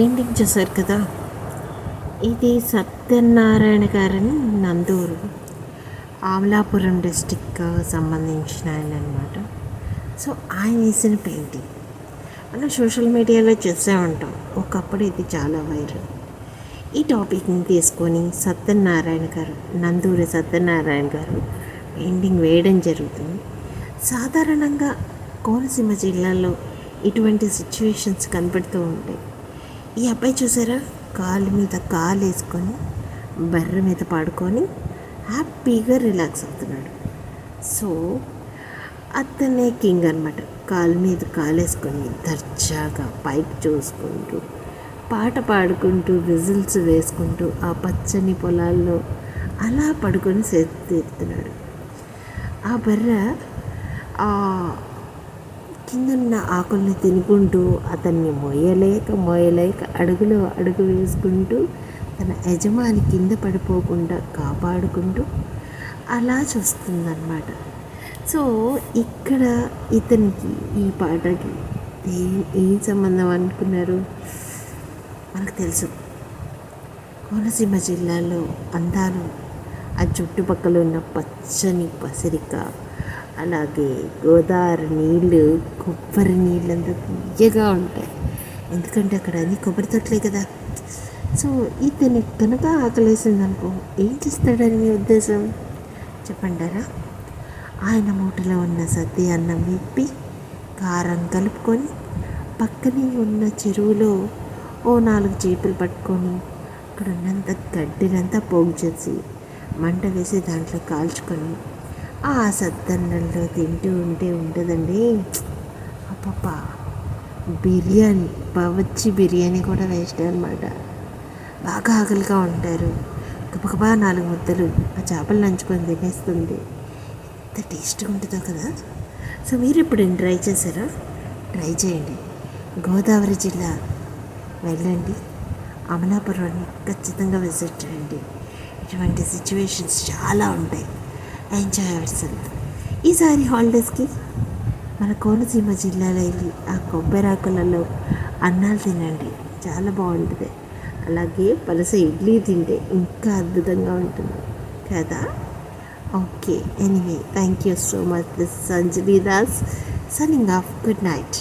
Painting చూసారు కదా, ఇది సత్యనారాయణ గారని నందూరు ఆమలాపురం డిస్టిక్ సంబంధించిన ఆయన అనమాట. సో ఆయన వేసిన పెయింటింగ్ మనం సోషల్ మీడియాలో చూసే ఉంటాం. ఒకప్పుడు ఇది చాలా వైరల్. ఈ టాపిక్ని తీసుకొని సత్యనారాయణ గారు, నందూరి సత్యనారాయణ గారు పెయింటింగ్ వేయడం జరుగుతుంది. సాధారణంగా కోనసీమ జిల్లాలో ఇటువంటి సిచ్యువేషన్స్ కనపడుతూ ఉంటాయి. ఈ అబ్బాయి చూసారా, కాలు మీద కాలు వేసుకొని బర్రె మీద పడుకొని హ్యాపీగా రిలాక్స్ అవుతున్నాడు. సో అతనే కింగ్ అనమాట. కాలు మీద కాలు వేసుకొని దర్జాగా పైకి చూసుకుంటూ పాట పాడుకుంటూ విజిల్స్ వేసుకుంటూ ఆ పచ్చని పొలాల్లో అలా పడుకొని సేద తీరుతున్నాడు. ఆ బర్రె కిందన్న ఆకుల్ని తినుకుంటూ అతన్ని మోయలేక అడుగులో అడుగు వేసుకుంటూ తన యజమాని కింద పడిపోకుండా కాపాడుకుంటూ అలా చూస్తుందన్నమాట. సో ఇక్కడ ఇతనికి ఈ పాటకి ఏం సంబంధం అనుకున్నారు? మనకు తెలుసు, కోనసీమ జిల్లాలో అందాలు, ఆ చుట్టుపక్కల ఉన్న పచ్చని పసిరిక, అలాగే గోదావరి నీళ్ళు, కొబ్బరి నీళ్ళు అంతా తీయగా ఉంటాయి. ఎందుకంటే అక్కడ అన్ని కొబ్బరి తోటలే కదా. సో ఇతని కనుక ఆకలేసిందనుకో ఏం చేస్తాడని మీ ఉద్దేశం చెప్పంటారా? ఆయన మూటలో ఉన్న సద్ది అన్నం విప్పి కారం కలుపుకొని పక్కనే ఉన్న చెరువులో ఓ 4 చేపలు పట్టుకొని అక్కడ ఉన్నంత గడ్డినంతా పోగు చేసి మంట వేసి దాంట్లో కాల్చుకొని ఆ సద్దన్నంలో తింటూ ఉంటే ఉంటుందండి అప్పప్ప. బిర్యానీ, బావచ్చి బిర్యానీ కూడా వేస్ట్ అనమాట. బాగా ఆకలిగా ఉంటారు, గబగబా 4 ముద్దలు ఆ చేపలు నంచుకొని తినేస్తుంది. ఎంత టేస్ట్గా ఉంటుందో కదా. సో మీరు ఇప్పుడు ట్రై చేశారా? ట్రై చేయండి. గోదావరి జిల్లా వెళ్ళండి, అమలాపురాన్ని ఖచ్చితంగా విజిట్ చేయండి. ఇటువంటి సిచ్యువేషన్స్ చాలా ఉంటాయి. Enjoy your self. ఈసారి హాలిడేస్కి మన కోనసీమ జిల్లాలో వెళ్ళి ఆ కొబ్బరాకులలో అన్నాలు తినండి, చాలా బాగుంటుంది. అలాగే పలస ఇడ్లీ తింటే ఇంకా అద్భుతంగా ఉంటుంది కదా. Okay, anyway, thank you so much. This Sanjali Das signing off. Good night.